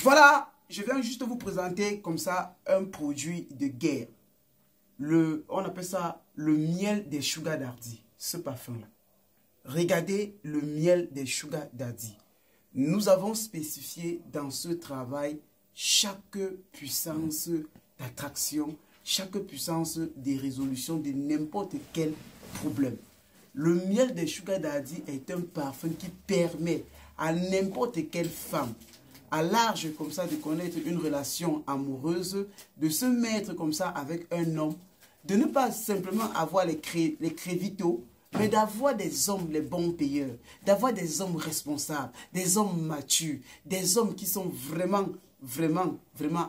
Voilà, je viens juste vous présenter comme ça un produit de guerre. On appelle ça le miel des Sugar Daddy, ce parfum-là. Regardez le miel des Sugar Daddy. Nous avons spécifié dans ce travail chaque puissance d'attraction, chaque puissance de résolution de n'importe quel problème. Le miel des Sugar Daddy est un parfum qui permet à n'importe quelle femme, à large comme ça, de connaître une relation amoureuse, de se mettre comme ça avec un homme, de ne pas simplement avoir les crévitos, mais d'avoir des hommes les bons payeurs, d'avoir des hommes responsables, des hommes matures, des hommes qui sont vraiment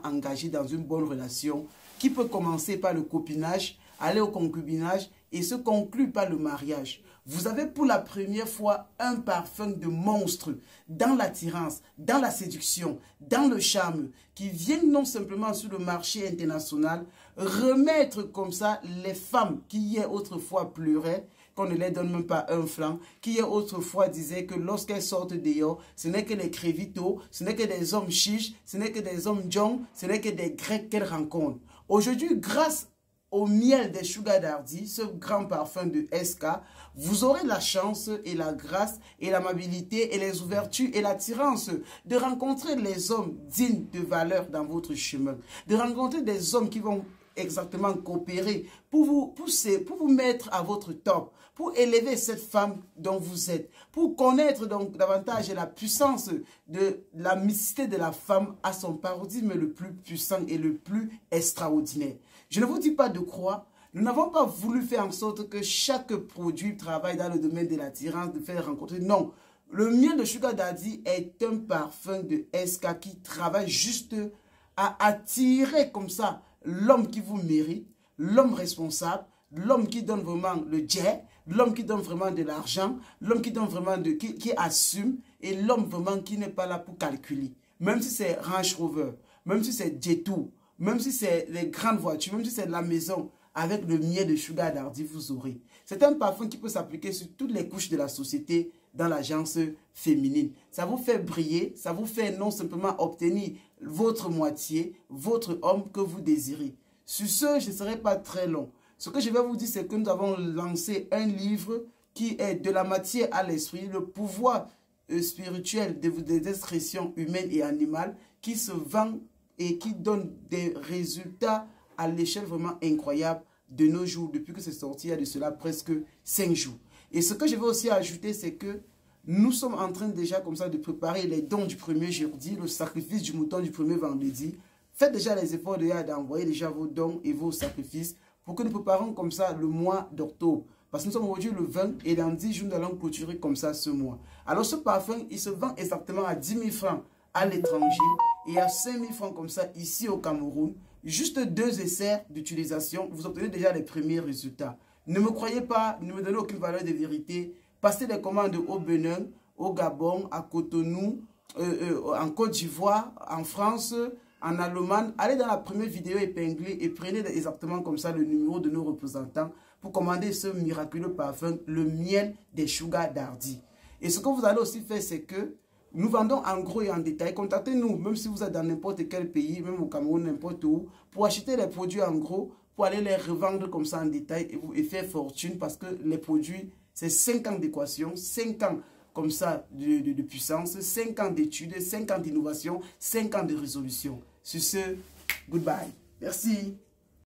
engagés dans une bonne relation, qui peut commencer par le copinage, aller au concubinage et se conclut par le mariage. Vous avez pour la première fois un parfum de monstre dans l'attirance, dans la séduction, dans le charme, qui vient non simplement sur le marché international remettre comme ça les femmes qui y autrefois pleuraient, qu'on ne les donne même pas un franc, qui autrefois disaient que lorsqu'elles sortent dehors, ce n'est que les crévitos, ce n'est que des hommes chiches, ce n'est que des hommes jong, ce n'est que des grecs qu'elles rencontrent. Aujourd'hui, grâce au miel des Sugar Daddy, ce grand parfum de SK, vous aurez la chance et la grâce et l'amabilité et les ouvertures et l'attirance de rencontrer les hommes dignes de valeur dans votre chemin, de rencontrer des hommes qui vont exactement coopérer pour vous pousser, pour vous mettre à votre top, pour élever cette femme dont vous êtes, pour connaître donc davantage la puissance de la mysticité de la femme à son paroxysme le plus puissant et le plus extraordinaire. Je ne vous dis pas de croire. Nous n'avons pas voulu faire en sorte que chaque produit travaille dans le domaine de l'attirance, de faire rencontrer. Non, le miel de Sugar Daddy est un parfum de SK qui travaille juste à attirer comme ça l'homme qui vous mérite, l'homme responsable, l'homme qui donne vraiment le jet, l'homme qui donne vraiment de l'argent, l'homme qui donne vraiment qui assume et l'homme vraiment qui n'est pas là pour calculer. Même si c'est Range Rover, même si c'est Jet2, même si c'est les grandes voitures, même si c'est la maison, avec le miel de Sugar Daddy, vous aurez. C'est un parfum qui peut s'appliquer sur toutes les couches de la société dans l'agence féminine. Ça vous fait briller, ça vous fait non simplement obtenir votre moitié, votre homme que vous désirez. Sur ce, je ne serai pas très long. Ce que je vais vous dire, c'est que nous avons lancé un livre qui est de la matière à l'esprit, le pouvoir spirituel des expressions humaines et animales qui se vend et qui donne des résultats à l'échelle vraiment incroyable de nos jours, depuis que c'est sorti il y a de cela presque 5 jours. Et ce que je veux aussi ajouter, c'est que nous sommes en train déjà comme ça de préparer les dons du premier jeudi, le sacrifice du mouton du premier vendredi. Faites déjà les efforts d'envoyer déjà vos dons et vos sacrifices pour que nous préparions comme ça le mois d'octobre. Parce que nous sommes aujourd'hui le 20 et dans 10 jours, nous allons clôturer comme ça ce mois. Alors ce parfum, il se vend exactement à 10 000 francs à l'étranger et à 5 000 francs comme ça ici au Cameroun. Juste 2 essais d'utilisation, vous obtenez déjà les premiers résultats. Ne me croyez pas, ne me donnez aucune valeur de vérité. Passez des commandes au Bénin, au Gabon, à Cotonou, en Côte d'Ivoire, en France, en Allemagne. Allez dans la première vidéo épinglée et prenez exactement comme ça le numéro de nos représentants pour commander ce miraculeux parfum, le miel des Sugar Daddy. Et ce que vous allez aussi faire, c'est que nous vendons en gros et en détail. Contactez-nous, même si vous êtes dans n'importe quel pays, même au Cameroun, n'importe où, pour acheter les produits en gros, pour aller les revendre comme ça en détail et faire fortune parce que les produits, c'est 5 ans d'équation, 5 ans comme ça de puissance, 5 ans d'études, 5 ans d'innovation, 5 ans de résolution. Sur ce, goodbye. Merci.